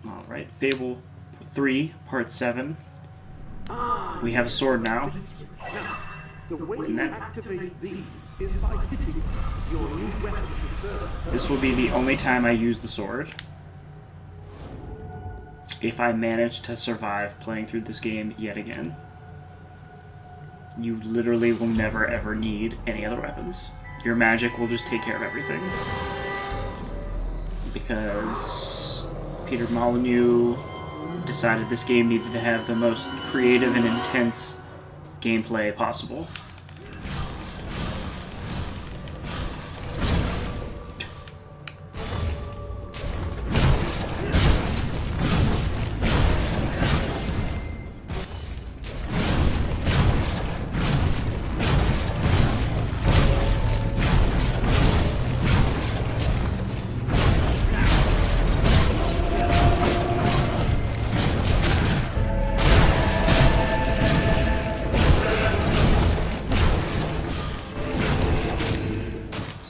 Alright, Fable 3, Part 7. We have a sword now. The way you activate these is by hitting your new weapon reserve. This will be the only time I use the sword. If I manage to survive playing through this game yet again. You literally will never ever need any other weapons. Your magic will just take care of everything. Because Peter Molyneux decided this game needed to have the most creative and intense gameplay possible.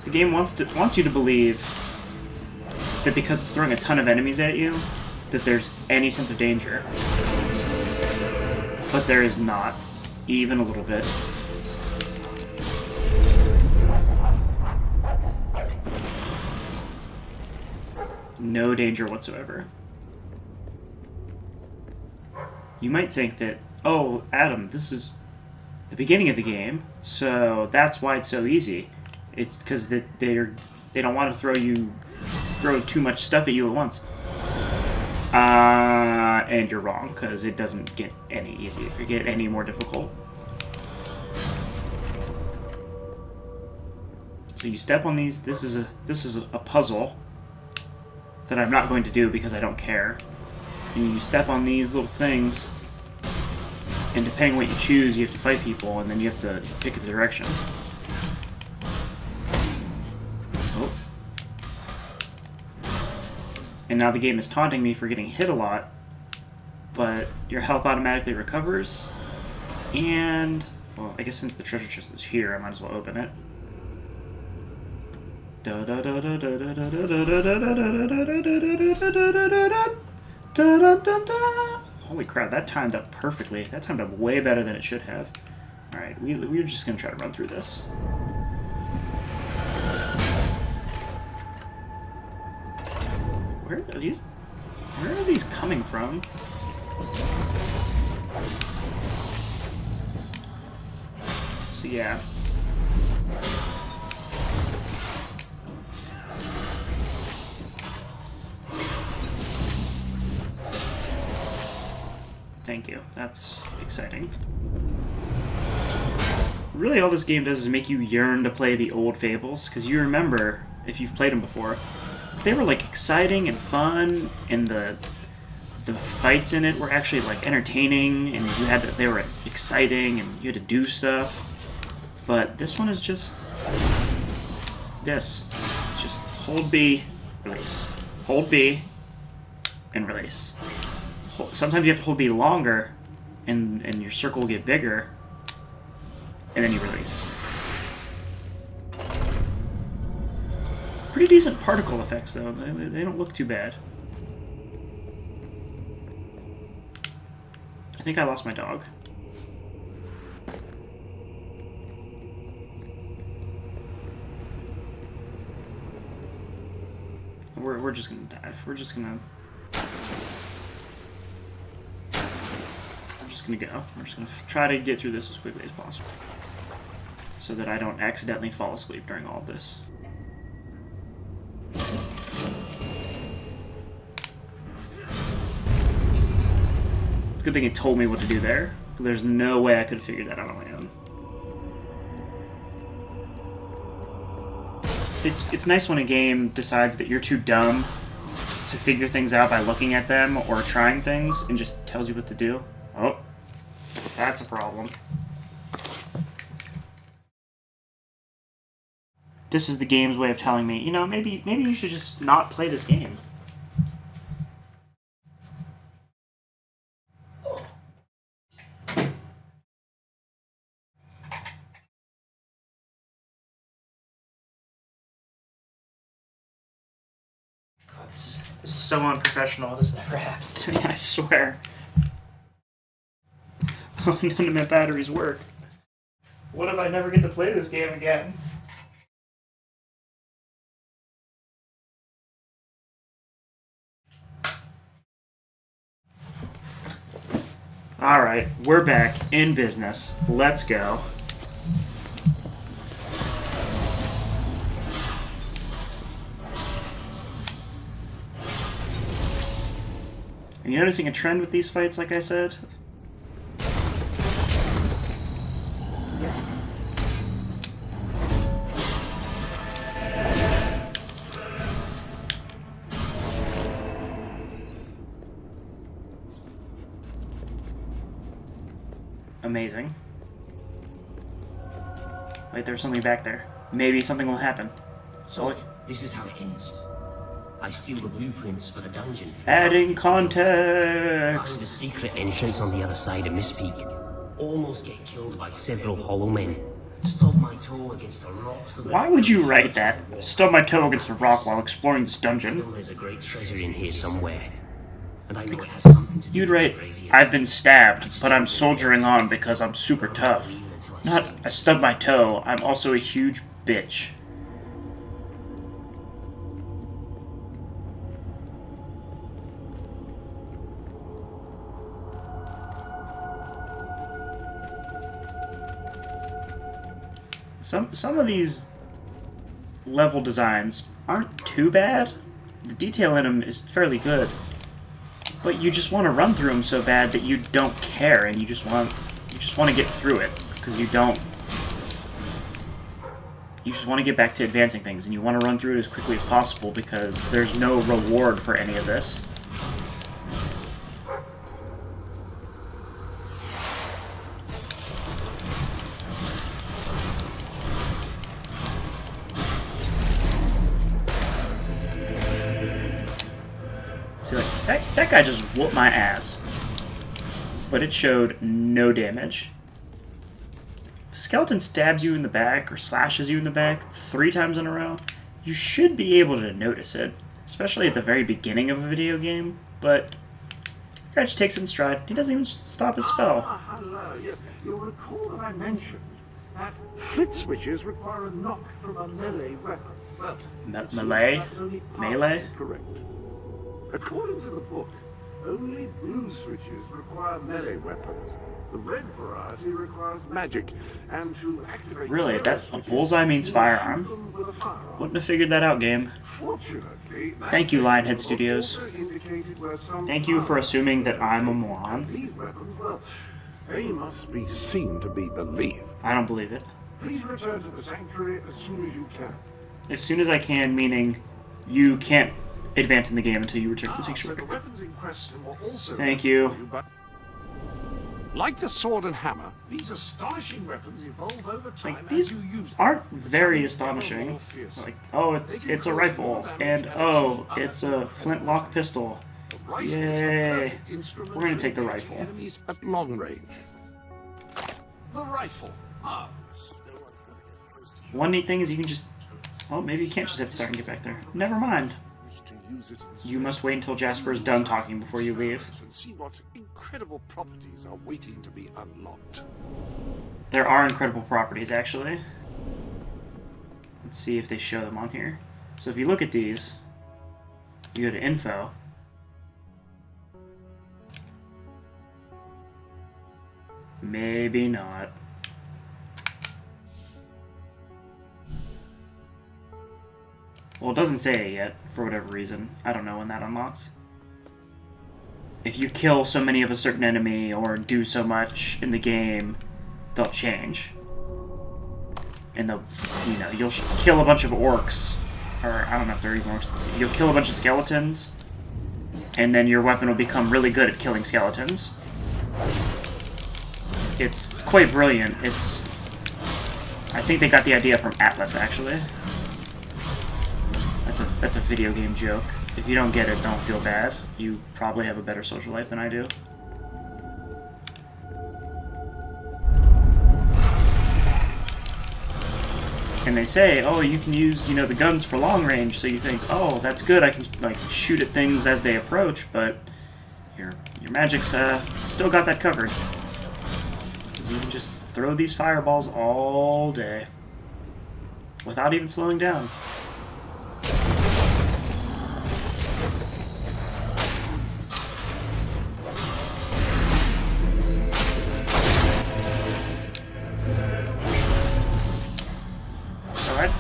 The game wants you to believe that because it's throwing a ton of enemies at you, that there's any sense of danger. But there is not, even a little bit. No danger whatsoever. You might think that, oh, Adam, this is the beginning of the game, so that's why it's so easy. It's because they don't want to throw too much stuff at you at once. And you're wrong, because it doesn't get any easier, or get any more difficult. So you step on these. This is a puzzle that I'm not going to do because I don't care. And you step on these little things, and depending on what you choose, you have to fight people, and then you have to pick a direction. And now the game is taunting me for getting hit a lot, but your health automatically recovers, and, well, I guess since the treasure chest is here, I might as well open it. Holy crap, that timed up perfectly. That timed up way better than it should have. Alright, we're just going to try to run through this. Where are these coming from? So yeah. Thank you. That's exciting. Really all this game does is make you yearn to play the old Fables, because you remember, if you've played them before, they were like exciting and fun, and the fights in it were actually like entertaining, and they were exciting, and you had to do stuff. But this one is just this. It's just hold B, release. Hold B, and release. Sometimes you have to hold B longer, and your circle will get bigger, and then you release. Pretty decent particle effects, though. They don't look too bad. I think I lost my dog. We're just gonna dive. We're just gonna go. We're just gonna try to get through this as quickly as possible, so that I don't accidentally fall asleep during all of this. It's a good thing it told me what to do there. There's no way I could have figured that out on my own. It's nice when a game decides that you're too dumb to figure things out by looking at them or trying things, and just tells you what to do. Oh, that's a problem. This is the game's way of telling me, you know, maybe you should just not play this game. This is so unprofessional. This never happens to me, I swear. None of my batteries work. What if I never get to play this game again? Alright, we're back in business. Let's go. Are you noticing a trend with these fights, like I said? Amazing. Wait, there's something back there. Maybe something will happen. So, this is how it ends. I steal the blueprints for the dungeon. Adding Find context! the secret entrance on the other side of Mistpeak. Almost get killed by several hollow men. Stub my toe against a rock so that... Why would you write that? Stub my toe against a rock while exploring this dungeon. I know there's a great treasure in here somewhere. And I know it has something to do You'd with write, the crazy I've been stabbed, but I'm soldiering on because I'm super tough. Not, I stubbed my toe, I'm also a huge bitch. Some of these level designs aren't too bad. The detail in them is fairly good. But you just want to run through them so bad that you don't care, and you just want to get through it because you just want to get back to advancing things, and you want to run through it as quickly as possible because there's no reward for any of this. See, like, that guy just whooped my ass. But it showed no damage. If a skeleton stabs you in the back or slashes you in the back 3 times in a row, you should be able to notice it, especially at the very beginning of a video game, but the guy just takes it in stride. He doesn't even stop his spell. Hello, yes. You'll recall that I mentioned that flit switches require a knock from a melee weapon. Well, Melee? that's only partially Melee? Correct. According to the book, only blue switches require melee weapons. The red variety requires magic, and to activate... Really? those That a switches, bullseye means you firearm? shoot them with a firearm. Wouldn't have figured that out, game. Fortunately, Thank you, that Lionhead section Studios. also indicated where some Thank you for assuming that I'm a And moron. these weapons, well, they must be seen to be believed. I don't believe it. Please return to the sanctuary as soon as you can. As soon as I can, meaning you can't advance in the game until you return to the So sanctuary. the weapons in question were also... Thank you. but like the sword and hammer, these astonishing weapons evolve over time Like, as these you use them. aren't very Becoming ever astonishing. more fearsome. Like, oh, it's a rifle, and oh, it's a flintlock pistol. The rifle is the Yay. perfect instrument We're gonna for take the engaging rifle. Enemies at long range. The rifle. Arms. One neat thing is you can just... Oh, maybe you can't just hit start and get back there. Never mind. Wish to use it in You must wait until Jasper is done talking before you leave. and see what incredible properties are waiting to be unlocked. There are incredible properties, actually. Let's see if they show them on here. So if you look at these, you go to Info. Maybe not. Well, it doesn't say it yet, for whatever reason. I don't know when that unlocks. If you kill so many of a certain enemy or do so much in the game, they'll change. And they'll, you'll kill a bunch of orcs. Or, I don't know if they're even orcs. Let's see. You'll kill a bunch of skeletons. And then your weapon will become really good at killing skeletons. It's quite brilliant. I think they got the idea from Atlas, actually. That's a video game joke. If you don't get it, don't feel bad. You probably have a better social life than I do. and they say, oh, you can use, you know, the guns for long range, so you think, oh, that's good, I can, like, shoot at things as they approach, but your magic's still got that covered. Because you can just throw these fireballs all day without even slowing down.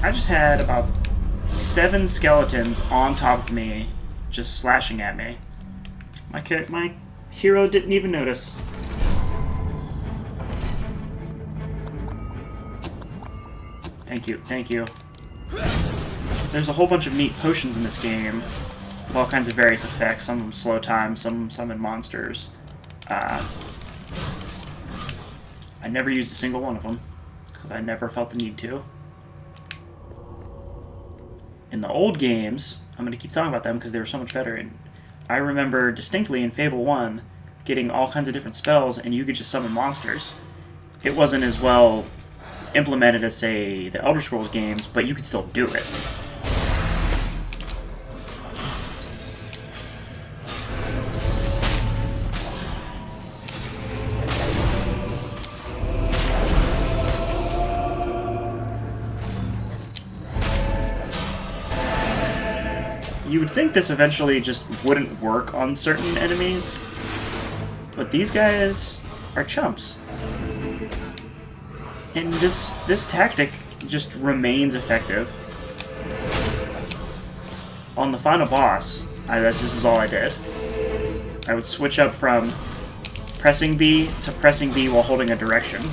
I just had about 7 skeletons on top of me, just slashing at me. My hero didn't even notice. Thank you, thank you. There's a whole bunch of neat potions in this game, with all kinds of various effects. Some of them slow time, some summon monsters. I never used a single one of them, because I never felt the need to. In the old games, I'm going to keep talking about them because they were so much better. And I remember distinctly in Fable 1 getting all kinds of different spells, and you could just summon monsters. It wasn't as well implemented as, say, the Elder Scrolls games, but you could still do it. You would think this eventually just wouldn't work on certain enemies, but these guys are chumps. And this tactic just remains effective. On the final boss, this is all I did. I would switch up from pressing B to pressing B while holding a direction.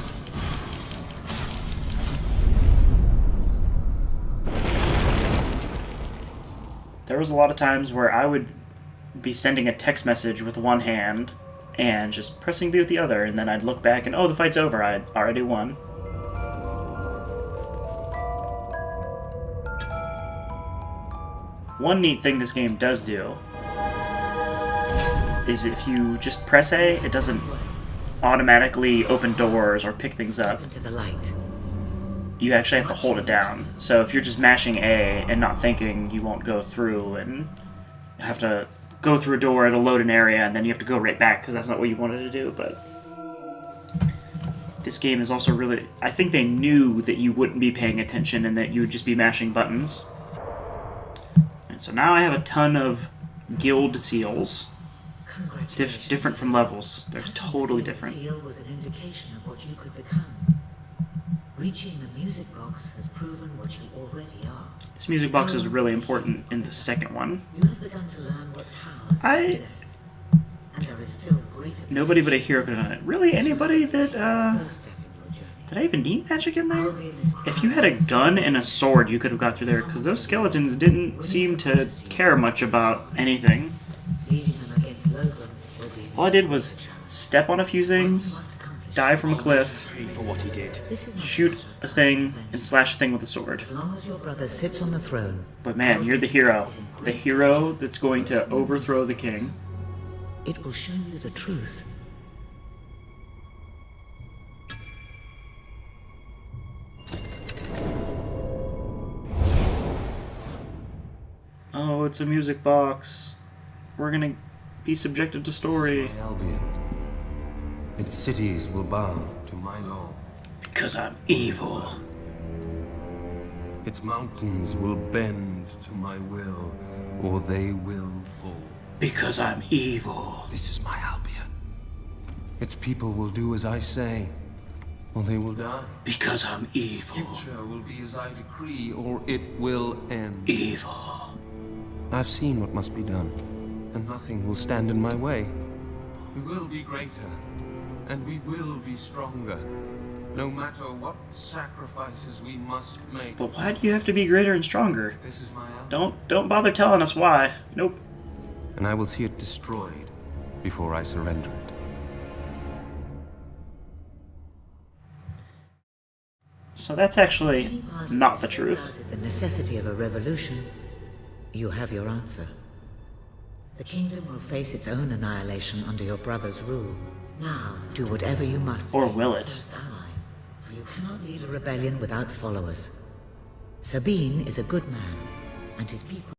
There was a lot of times where I would be sending a text message with one hand and just pressing B with the other, and then I'd look back and, oh, the fight's over, I'd already won. One neat thing this game does do is if you just press A, it doesn't automatically open doors or pick things up. Into the light. You actually have to hold it down. So if you're just mashing A and not thinking, you won't go through and have to go through a door, it'll load an area, and then you have to go right back because that's not what you wanted to do. But this game is also really... I think they knew that you wouldn't be paying attention and that you would just be mashing buttons. And so now I have a ton of guild seals. Different from levels. They're totally different. Seal was an indication of what you could become. Reaching the music box has proven what you already are. This music box is really important in the second one. You have begun to learn what powers you possess. And there is still greater... Nobody but a hero could have done it. Really? Anybody that, Did I even need magic in there? If you had a gun and a sword, you could have got through there, because those skeletons didn't seem to care much about anything. All I did was step on a few things, die from a cliff, For what he did. shoot a thing, and slash a thing with a sword. As long as your brother sits on the throne. But man, you're the hero. The hero that's going to overthrow the king. It will show you the truth. Oh, it's a music box. We're gonna be subjected to story. Albion. Its cities will bow to my law. Because I'm evil. Its mountains will bend to my will, or they will fall. Because I'm evil. This is my Albion. Its people will do as I say, or they will die. Because I'm evil. Future will be as I decree, or it will end. Evil. I've seen what must be done, and nothing will stand in my way. We will be greater, and we will be stronger, no matter what sacrifices we must make. But why do you have to be greater and stronger? This is my Albion, Don't bother telling us why. Nope. and I will see it destroyed before I surrender it. So that's actually not the truth. The necessity of a revolution, you have your answer. The kingdom will face its own annihilation under your brother's rule. Now, do whatever you must. Or to be will your it? first ally, for you cannot lead a rebellion without followers. Sabine is a good man, and his people